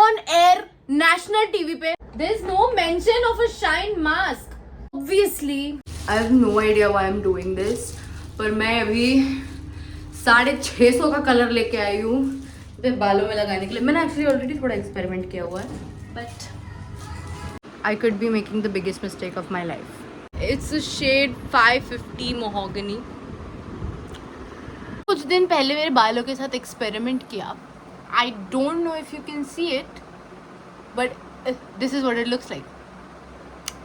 on air national TV पे there's no mention of a shine mask. Obviously I have no idea why I'm doing this, पर मैं अभी 650 का colour लेके आई हूँ मेरे बालों में लगाने के लिए. मैंने एक्चुअली ऑलरेडी थोड़ा एक्सपेरिमेंट किया हुआ है, but I could be making the biggest mistake of my life. It's a shade 550 mahogany. कुछ दिन पहले मेरे बालों के साथ एक्सपेरिमेंट किया. I don't know if you can see it, but this is what it looks like.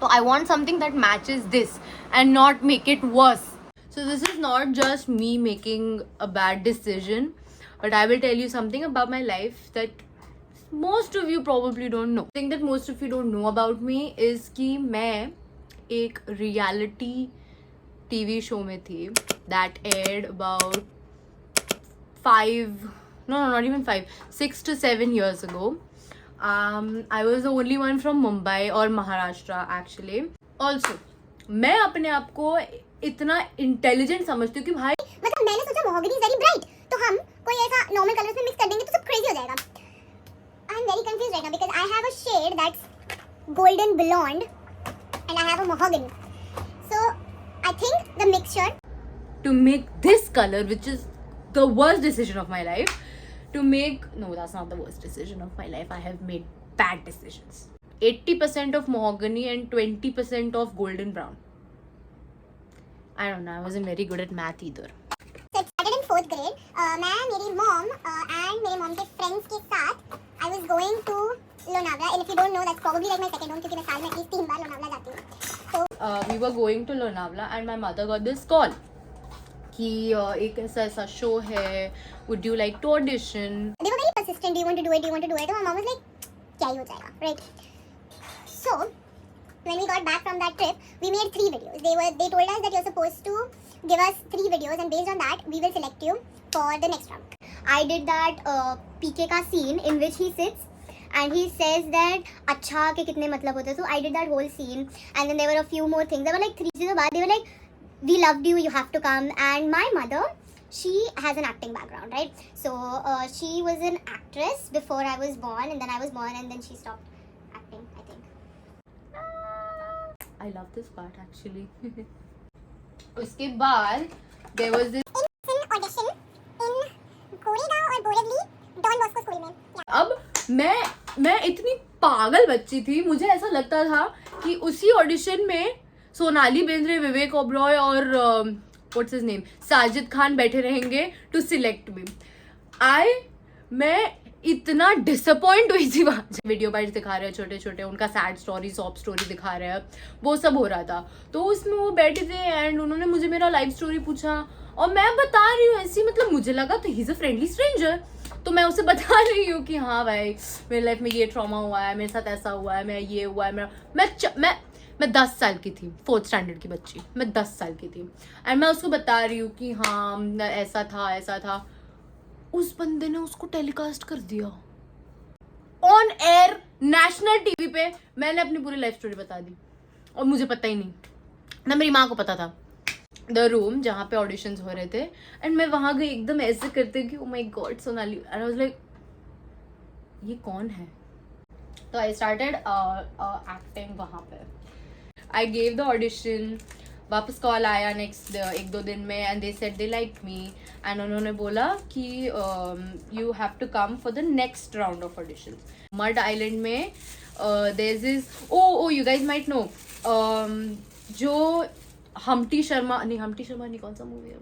So I want something that matches this and not make it worse. So this is not just me making a bad decision, but I will tell you something about my life that most of you probably don't know. The thing that most of you don't know about me is कि मैं एक reality TV show में थी that aired about 6 to 7 years ago. I was the only one from Mumbai or Maharashtra actually. Also, मैं अपने आप को इतना इंटेलिजेंट समझती हूँ कि भाई मतलब मैंने सोचा mahogany is very bright, तो हम कोई ऐसा नॉर्मल कलर्स में मिक्स कर देंगे तो सब क्रेजी हो जाएगा. I am very confused right now because I have a shade that's golden blonde and I have a mahogany. So I think the mixture to make this color, which is the worst decision of my life, that's not the worst decision of my life. I have made bad decisions. 80% of mahogany and 20% of golden brown. I don't know, I wasn't very good at math either. So it started in 4th grade. मैं मेरी mom and मेरे mom के friends के साथ I was going to Lonavala, and if you don't know, that's probably like my second home क्योंकि मैं साल में at least 3 बार Lonavala जाती हूँ. So we were going to Lonavala and my mother got this call कि एक ऐसा show है, would you like to audition? They were very persistent. Do you want to do it? Do you want to do it? So my mom was like, क्या ही हो जाएगा, right? So when we got back from that trip, we made 3 videos. They told us that you're supposed to give us 3 videos, and based on that, we will select you for the next round. I did that PK का scene in which he sits and he says that अच्छा के कितने मतलब होते हैं. So I did that whole scene, and then there were a few more things. There were like 3 चीज़ों बाद. They were like, we loved you, you have to come. And my mother, she has an acting background, right? So she was an actress before I was born, and then I was born, and then she stopped acting, I think. I love this part actually. उसके बाद there was this In audition in Goregaon or Borivali, Don Bosco school में. Yeah. अब मैं इतनी पागल बच्ची थी, मुझे ऐसा लगता था कि उसी ऑडिशन में सोनाली बेंद्रे, विवेक ओबरॉय और what's his name Sajid Khan बैठे रहेंगे टू सिलेक्ट मी. मैं इतना डिसअपॉइंट हुई थी वहाँ. वीडियो बाइट्स दिखा रहे हैं छोटे छोटे, उनका सैड स्टोरी, सॉप स्टोरी दिखा रहे हैं, वो सब हो रहा था. तो उसमें वो बैठे थे एंड उन्होंने मुझे मेरा लाइफ स्टोरी पूछा और मैं बता रही हूँ ऐसी, मतलब मुझे लगा तो he is a friendly stranger. तो मैं उसे बता रही हूँ कि हाँ भाई मेरे लाइफ में ये ट्रॉमा हुआ है, मेरे साथ ऐसा हुआ है, मैं ये हुआ है. मैं 10 साल की थी, 4th स्टैंडर्ड की बच्ची, मैं 10 साल की थी एंड मैं उसको बता रही हूँ कि हाँ ऐसा था. उस बंदे ने उसको टेलीकास्ट कर दिया ऑन एयर नेशनल टीवी पे. मैंने अपनी पूरी लाइफ स्टोरी बता दी और मुझे पता ही नहीं ना, मेरी माँ को पता था. द रूम जहाँ पे ऑडिशंस हो रहे थे एंड मैं वहाँ गई एकदम ऐसे करते कि oh my god Sonali, and I was like ये कौन है. तो आई स्टार्टेड एक्टिंग वहाँ पे. I gave the audition. वापस कॉल आया नेक्स्ट 1-2 दिन में and they said they like me and उन्होंने बोला कि you have to come for the next round of audition. Mud island में there is this, oh you guys might know, जो हम्टी शर्मा नहीं, कौन सा मूवी है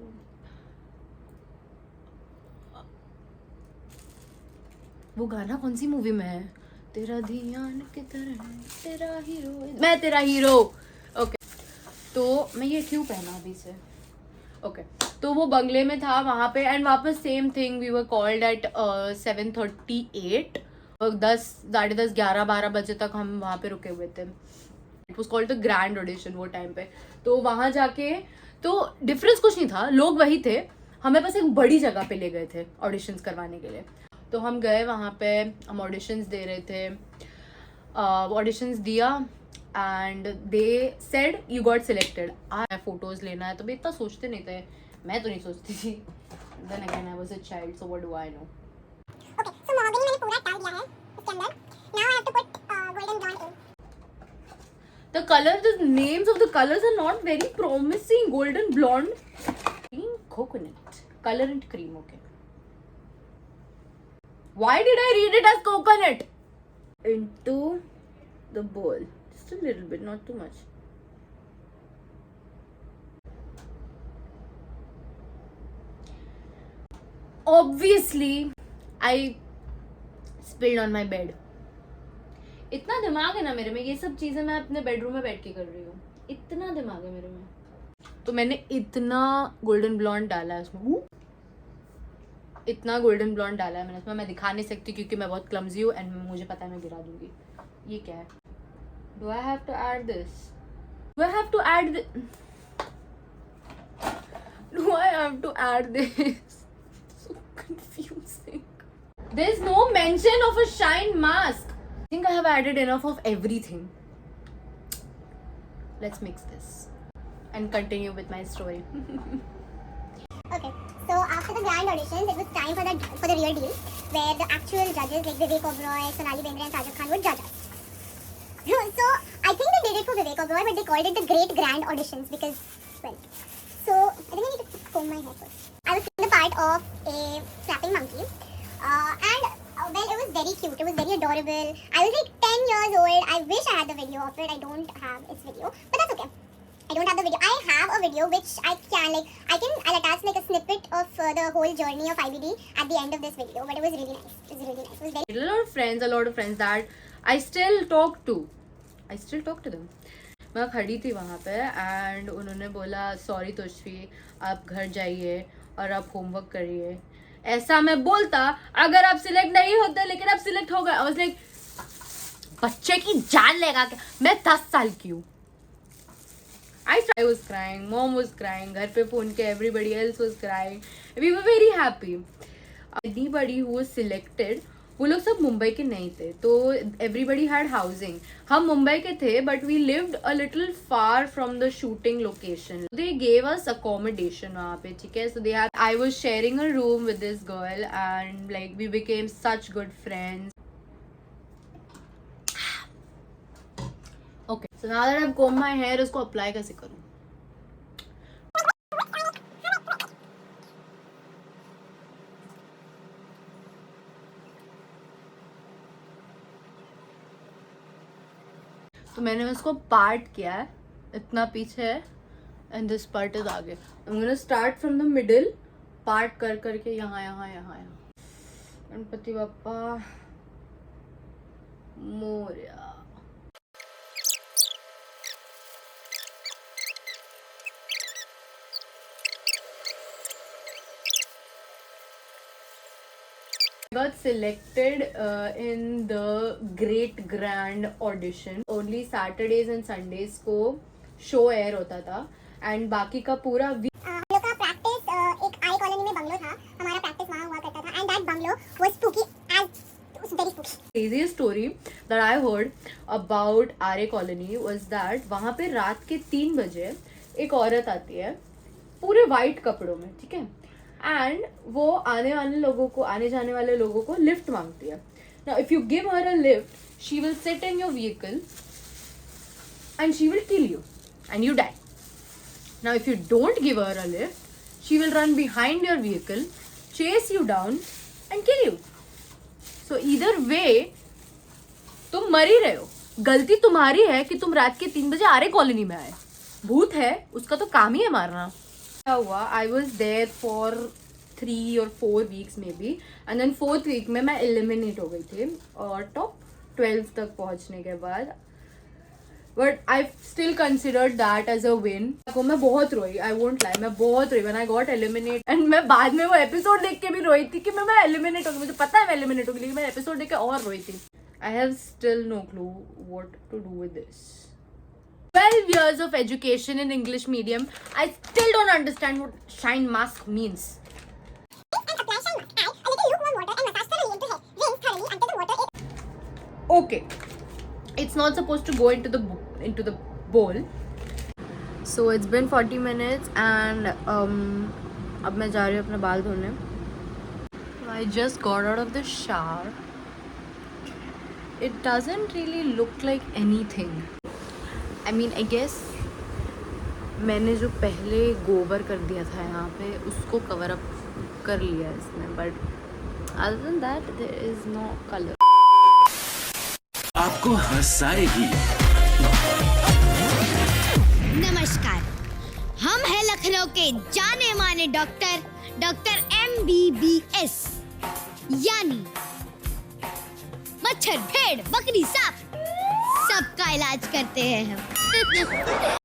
वो गाना कौन सी मूवी में है, तेरा ध्यान किधर है, तेरा हीरो, मैं तेरा हीरो. ओके तो मैं ये क्यों पहना अभी से. ओके तो वो बंगले में था वहाँ पे एंड वापस same thing. We were called at 7:38. 10, 10:30, 11, 12 बजे तक हम वहाँ पे रुके हुए थे. It was called the grand audition वो टाइम पे. तो वहाँ जाके तो डिफरेंस कुछ नहीं था, लोग वही थे, हमें बस एक बड़ी जगह पे ले गए थे ऑडिशंस करवाने के लिए. तो हम गए वहाँ पे, हम ऑडिशंस दे रहे थे. ऑडिशंस दिया and they said you got selected. Photos लेना है तो भी इतना सोचते नहीं थे, मैं तो नहीं सोचती थी. Then again I was a child, so what do I know. Okay, so mahogany मैंने पूरा डाल दिया है इसके अंदर. color, the names of the colors are not very promising. Golden blonde, green coconut, color and cream. Okay. Why did I read it as coconut? Into the bowl, just a little bit, not too much. Obviously, I spilled on my bed. इतना दिमाग है ना मेरे में, ये सब चीजें मैं अपने बेडरूम में बैठ के कर रही हूँ. इतना दिमाग है मेरे में. तो मैंने इतना गोल्डन ब्लॉन्ड डाला है उसमें. इतना गोल्डन ब्लॉन्ड डाला है मैंने उसमें. मैं दिखा नहीं सकती क्योंकि मैं बहुत क्लमजी हूँ एंड मुझे पता है मैं गिरा दूंगी. ये क्या है? Do I have to add this? Do I have to add do I have to add this? So confusing. There's no mention of a shine mask. I think I have added enough of everything. Let's mix this and continue with my story. Okay, so after the grand auditions, it was time for the real deal, where the actual judges like Vivek Oberoi, Sonali Bendre, and Sajid Khan would judge us. So I think they did it for Vivek Oberoi, but they called it the Great Grand Auditions because, well, so I think I need to comb my hair first. I was playing the part of a flapping monkey, and well, it was very cute. It was very adorable. I was like 10 years old. I wish I had the video of it. I don't have its video, but that's okay. I don't have the video. I have a video which I'll attach like a snippet of the whole journey of IBD at the end of this video. But it was really nice. It was really nice. It was very. A lot of friends that I still talk to. I still talk to them. मैं खड़ी थी वहाँ पे and उन्होंने बोला sorry तोशवी, आप घर जाइए और आप होमवर्क करिए. ऐसा मैं बोलता अगर आप सिलेक्ट नहीं होते, लेकिन आप सिलेक्ट हो गए. I was like, बच्चे की जान लेगा क्या? मैं 10 साल की हूँ. I was crying, mom was crying, घर पे फोन के everybody else was crying. We were very happy. Anybody who was selected, वो लोग सब मुंबई के नहीं थे, तो everybody had housing. हम मुंबई के थे but we lived a little far from the shooting location. They gave us accommodation वहाँ पे, ठीक है. So they had, I was sharing a room with this girl and like we became such good friends. Okay, so now that I've combed my hair, इसको apply कैसे करूँ? तो मैंने उसको पार्ट किया है, इतना पीछे है एंड दिस पार्ट इज आगे. I am gonna start from the middle, part कर करके यहाँ यहाँ यहाँ यहाँ. Ganpati Bappa Morya. got selected in the Great Grand Audition. Only Saturdays and Sundays को शो एयर होता था एंड बाकी का पूरा हम लोग का प्रैक्टिस एक आई कॉलोनी में बंगलो था. हमारा प्रैक्टिस वहाँ हुआ करता था and that bungalow was spooky as very spooky. Craziest story that I heard about RA colony was that वहाँ पे रात के 3 बजे एक औरत आती है पूरे वाइट कपड़ों में, ठीक है, एंड वो आने जाने वाले लोगों को लिफ्ट मांगती है. Now if you give her a lift, she will sit in your vehicle and she will kill you and you die. Now if you don't give her a lift, she will run behind your vehicle, chase you down and kill you. So either way तुम मर ही रहे हो. गलती तुम्हारी है कि तुम रात के 3 बजे आरे कॉलोनी में आए. भूत है, उसका तो काम ही है मारना. क्या हुआ, I was there for 3 or 4 weeks maybe and then 4th week में मैं एलिमिनेट हो गई थी और टॉप 12 तक पहुंचने के बाद. But I still considered that as a win. मैं बहुत रोई, आई वोंट लाई, मैं बहुत रोई when I got eliminate. And मैं बाद में वो एपिसोड देख के भी रोई थी कि मैं एलिमिनेट हो गई. मुझे पता है मैं एलिमिनेट हो गई, लेकिन मैं एपिसोड देख के और रोई थी. I have still no clue what to do with this. 12 years of education in English medium, I still don't understand what shine mask means. And apply shine mask. Add a little lukewarm water and massage thoroughly into hair. Rinse thoroughly until the water is... Okay, it's not supposed to go into the bowl. So it's been 40 minutes and अब मैं जा रही हूँ अपने बाल धोने. I just got out of the shower. It doesn't really look like anything. I mean I guess मैंने जो पहले गोबर कर दिया था यहाँ पे उसको कवर अप कर लिया है इसमें, but other than that there is no colour. आपको हंसाएगी। नमस्कार, हम हैं लखनऊ के जाने माने डॉक्टर MBBS, यानी मच्छर, भेड़, बकरी, सांप सबका इलाज करते हैं हम।